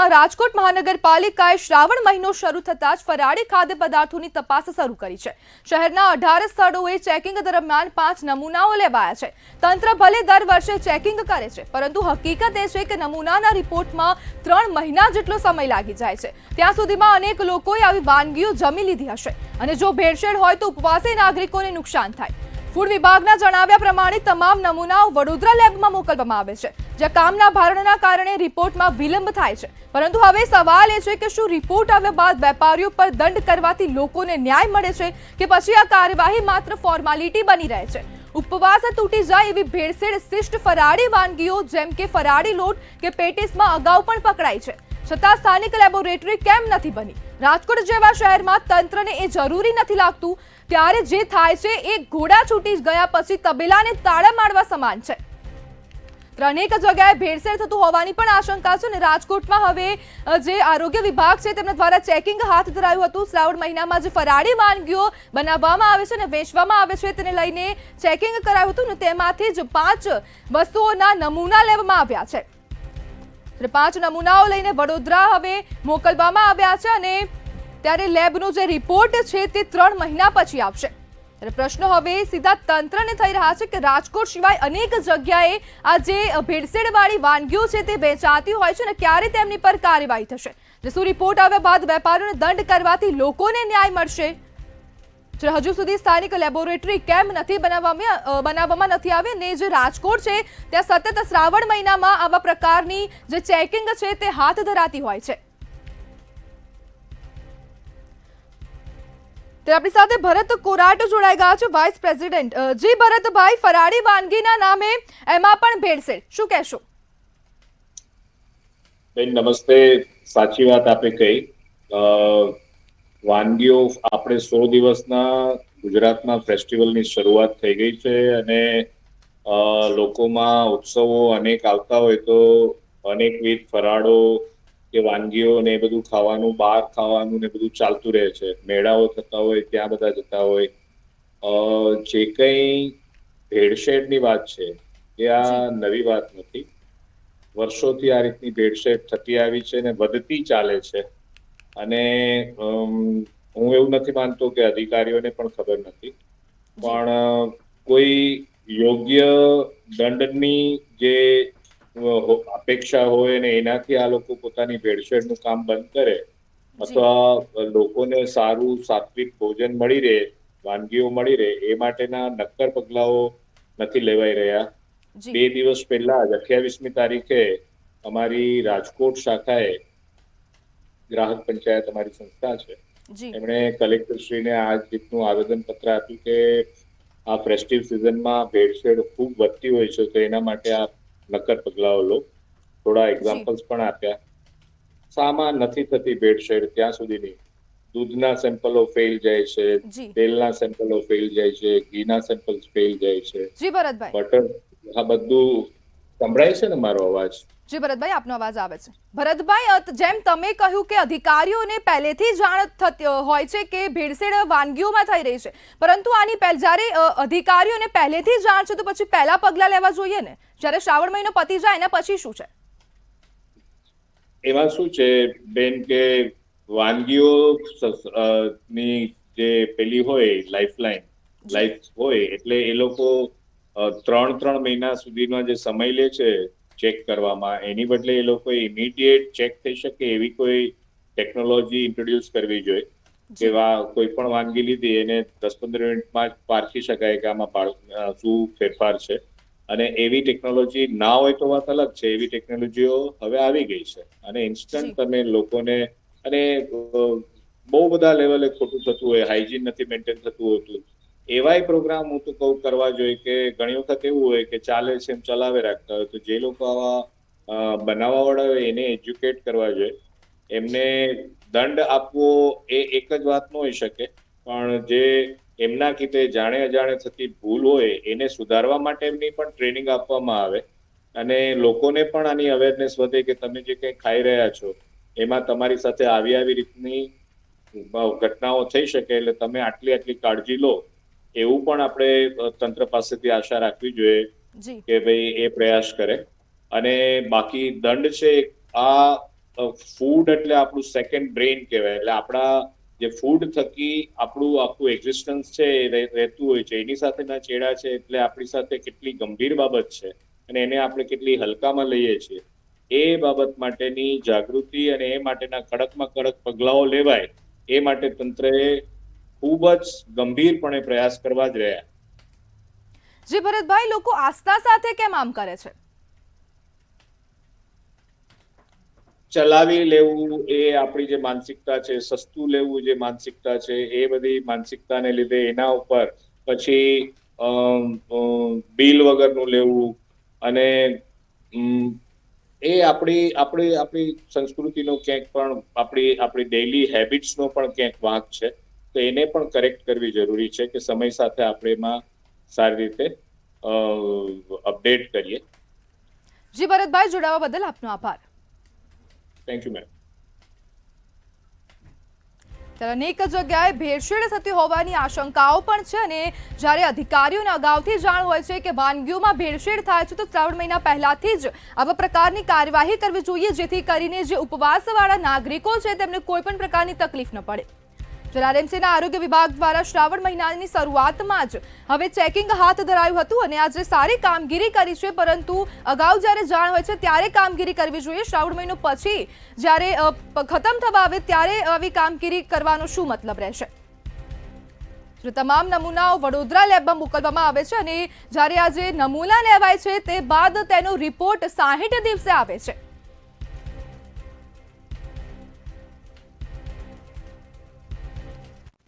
રાજકોટમાં રાજકોટ મહાનગરપાલિકાએ શ્રાવણ મહિનો શરૂ થતાં જ ફરાળી ખાદ્ય પદાર્થોની તપાસ શરૂ કરી છે। શહેરના 18 સ્થળોએ ચેકિંગ દરમિયાન 5 નમૂનાઓ લેવાયા છે। તંત્ર ભલે દર વર્ષે ચેકિંગ કરે છે, પરંતુ હકીકત એ છે કે નમૂનાના રિપોર્ટમાં 3 મહિના જેટલો સમય લાગી જાય છે। ત્યાં સુધીમાં અનેક લોકોએ આવી વાનગીઓ જમી લીધી હશે અને જો ભેળસેળ હોય તો ઉપવાસી નાગરિકોને નુકસાન થાય। ફૂડ વિભાગના જણાવ્યા પ્રમાણે તમામ નમૂનાઓ વડોદરા લેબમાં મોકલવામાં આવે છે, જ્યાં કામના ભારણના કારણે રિપોર્ટમાં વિલંબ થાય છે। પરંતુ હવે સવાલ એ છે કે શું રિપોર્ટ આવ્યા બાદ વેપારીઓ પર દંડ કરવાથી લોકોને ન્યાય મળે છે કે પછી આ કાર્યવાહી માત્ર ફોર્માલિટી બની રહે છે। ઉપવાસ તૂટી જાય એવી ભેળસેળ શિષ્ટ ફરાળી વાનગીઓ જેમ કે ફરાળી લોટ કે પેટીસમાં અગાઉ પણ પકડાઈ છે, છતાં સ્થાનિક લેબોરેટરી કેમ નથી બની? રાજકોટ જેવા શહેરમાં તંત્રને એ જરૂરી નથી લાગતું, ત્યારે જે થાય છે એ ઘોડા છૂટી ગયા પછી તબેલાને તાળા મારવા સમાન છે। અનેક જગ્યાએ ભેળસેળ થતું હોવાની પણ આશંકા છે અને રાજકોટમાં હવે જે આરોગ્ય વિભાગ છે તેમના દ્વારા ચેકિંગ હાથ ધરાયું હતું। શ્રાવણ મહિનામાં જે ફરાળી વાનગીઓ બનાવવામાં આવે છે અને વેચવામાં આવે છે તેને લઈને ચેકિંગ કરાયું હતું અને તેમાંથી જ 5 વસ્તુઓના નમૂના લેવામાં આવ્યા છે। 5 નમૂનાઓ લઈને વડોદરા હવે મોકલવામાં આવ્યા છે અને ત્યારે લેબનો જે રિપોર્ટ છે તે 3 મહિના પછી આવશે। ત્યારે પ્રશ્નો હવે સીધા તંત્રને થઈ રહ્યા છે કે રાજકોટ સિવાય અનેક જગ્યાએ આ જે ભેળસેળવાળી વાનગીઓ છે તે વેચાતી હોય છે અને ક્યારે તેમની પર કાર્યવાહી થશે? શું રિપોર્ટ આવ્યા બાદ વેપારીઓને દંડ કરવાથી લોકોને ન્યાય મળશે? હજુ સુધી સ્થાનિક લેબોરેટરી કેમ નથી બનાવવામાં નથી આવી અને જે રાજકોટ છે ત્યાં સતત શ્રાવણ મહિનામાં આવા પ્રકારની જે ચેકિંગ છે તે હાથ ધરાતી હોય છે। તો આપણી સાથે ભરત કોરાટ જોડાઈ ગયા છે, વાઇસ પ્રેસિડેન્ટ। જી ભરતભાઈ, ફરાળી વાનગીના નામે એમાં પણ ભેળસેળ, શું કહેશો? બેન નમસ્તે, સાચી વાત આપે કહી। વાનગીઓ આપણે 100 દિવસના ગુજરાતના ફેસ્ટિવલની શરૂઆત થઈ ગઈ છે અને લોકોમાં ઉત્સવો અનેક આવતા હોય તો અનેકવિધ ફરાળો કે વાનગીઓ ને બધું ખાવાનું, બહાર ખાવાનું ને બધું ચાલતું રહે છે। મેળાઓ થતા હોય ત્યાં બધા જતા હોય। જે કંઈ ભેળસેળની વાત છે એ આ નવી વાત નથી, વર્ષોથી આ રીતની ભેળસેળ થતી આવી છે અને વધતી ચાલે છે। અને હું એવું નથી માનતો કે અધિકારીઓને પણ ખબર નથી, પણ કોઈ યોગ્ય દંડની જે અપેક્ષા હોય ને એનાથી આ લોકો પોતાની ભેળસેળનું કામ બંધ કરે અથવા લોકોને સારું સાત્વિક ભોજન મળી રહે, વાનગીઓ મળી રહે એ માટેના નક્કર પગલાઓ નથી લેવાઈ રહ્યા। 2 દિવસ પહેલા જ 28મી તારીખે અમારી રાજકોટ શાખાએ ગ્રાહક પંચાયત અમારી સંસ્થા છે, એમણે કલેક્ટરશ્રીને આ રીતનું આવેદનપત્ર આપ્યું કે આ ફેસ્ટિવ સિઝનમાં ભેળસેળ ખૂબ વધતી હોય છે તો એના માટે આ નક્કર પગલાઓ લો। થોડા એક્ઝામ્પલ્સ પણ આપ્યા। શામાં નથી થતી ભેળસેળ ત્યાં સુધીની? દૂધના સેમ્પલો ફેલ જાય છે, તેલના સેમ્પલો ફેલ જાય છે, ઘીના સેમ્પલ્સ ફેલ જાય છે, બટર, આ બધું સંભળાય છે ને મારો અવાજ? જી ભરતભાઈ, આપનો અવાજ આવે છે। ભરતભાઈ, જેમ તમે કહ્યું કે અધિકારીઓને પહેલેથી જાણ થતી હોય છે કે ભેળસેળ વાનગીઓમાં થઈ રહી છે, પરંતુ આની જ્યારે અધિકારીઓને પહેલેથી જાણ છે તો પછી પહેલા પગલાં લેવા જોઈએ ને? જ્યારે શ્રાવણ મહિનો પતી જાય એના પછી શું છે? એમાં શું છે બેન કે વાનગીઓ ની જે પેલી હોય લાઈફ હોય એટલે એ લોકો 3 મહિના સુધીનો જે સમય લે છે ચેક કરવામાં, એની બદલે એ લોકો ઇમિડિયેટ ચેક થઈ શકે એવી કોઈ ટેકનોલોજી ઇન્ટ્રોડ્યુસ કરવી જોઈએ કે કોઈ પણ વાનગી લીધી એને 10-15 મિનિટમાં જ પારખી શકાય કે આમાં શું ફેરફાર છે। અને એવી ટેકનોલોજી ના હોય તો વાત અલગ છે, એવી ટેકનોલોજીઓ હવે આવી ગઈ છે અને ઇન્સ્ટન્ટ તમે લોકોને, અને બહુ બધા લેવલે ખોટું થતું હોય, હાઇજીન નથી મેન્ટેન થતું હોતું, એવાય પ્રોગ્રામ હું તો કહું કરવા જોઈએ કે ઘણી વખત એવું હોય કે ચાલે છે એમ ચલાવે રાખતા હોય, તો જે લોકો આવા બનાવવા વાળા હોય એને એજ્યુકેટ કરવા જોઈએ। એમને દંડ આપવો એ એક જ વાત ન હોઈ શકે, પણ જે એમના કીતે જાણે અજાણે થતી ભૂલ હોય એને સુધારવા માટે એમની પણ ટ્રેનિંગ આપવામાં આવે અને લોકોને પણ આની અવેરનેસ વધે કે તમે જે કંઈ ખાઈ રહ્યા છો એમાં તમારી સાથે આવી રીતની ઘટનાઓ થઈ શકે, એટલે તમે આટલી કાળજી લો, એવું પણ આપણે તંત્ર પાસેથી આશા રાખવી જોઈએ કે ભાઈ એ પ્રયાસ કરે। અને બાકી દંડ છે, આ ફૂડ એટલે આપણું સેકન્ડ બ્રેઇન કહેવાય. એટલે આપણા જે ફૂડ થકી આપણું આખું એક્ઝિસ્ટન્સ છે એ રહેતું હોય છે. એની સાથેના ચેડા છે એટલે આપણી સાથે કેટલી ગંભીર બાબત છે અને એને આપણે કેટલી હલકામાં લઈએ છીએ એ બાબત માટેની જાગૃતિ અને એ માટેના કડકમાં કડક પગલાઓ લેવાય એ માટે તંત્રએ ખૂબ જ ગંભીરપણે પ્રયાસ કરવા જ રહ્યા. જી ભરતભાઈ, લોકો આસ્થા સાથે કેમ આમ કરે છે? ચલાવી લેવું એ આપણી જે માનસિકતા છે, સસ્તું લેવું જે માનસિકતા છે, એ બધી માનસિકતાને લીધે એના ઉપર પછી બિલ વગરનું લેવું અને એ આપણી સંસ્કૃતિનો ક્યાંક પણ આપણી ડેઇલી હેબિટ્સનો પણ ક્યાંક વાંક છે. તો એને પણ કરેક્ટ કરવી જરૂરી છે કે સમય સાથે આપણે એમાં સારી રીતે અપડેટ કરીએ. જી ભરતભાઈ, જોડાવા બદલ આપનો આભાર. Thank you ma'am. ત્યારે અનેક જગ્યાએ ભેળસેળ થતી હોવાની આશંકાઓ પણ છે અને જ્યારે અધિકારીઓને અગાઉથી જાણ હોય છે કે વાનગીઓમાં ભેળસેળ થાય છે તો શ્રાવણ મહિના પહેલાથી જ આવા પ્રકારની કાર્યવાહી કરવી જોઈએ, જેથી કરીને જે ઉપવાસવાળા નાગરિકો છે તેમને કોઈ પણ પ્રકારની તકલીફ ન પડે. જ્યારે આરએમસીના આરોગ્ય વિભાગ દ્વારા શ્રાવણ મહિનાની શરૂઆતમાં જ હવે ચેકિંગ હાથ ધરાયું હતું અને આજે સારી કામગીરી કરી છે, પરંતુ અગાઉ જ્યારે જાણ હોય છે ત્યારે કામગીરી કરવી જોઈએ. શ્રાવણ મહિનો પછી જ્યારે ખતમ થવા આવે ત્યારે આવી કામગીરી કરવાનો શું મતલબ રહેશે? તમામ નમૂનાઓ વડોદરા લેબમાં મોકલવામાં આવે છે અને જ્યારે આજે નમૂના લેવાય છે તે બાદ તેનો રિપોર્ટ 60 દિવસે આવે છે.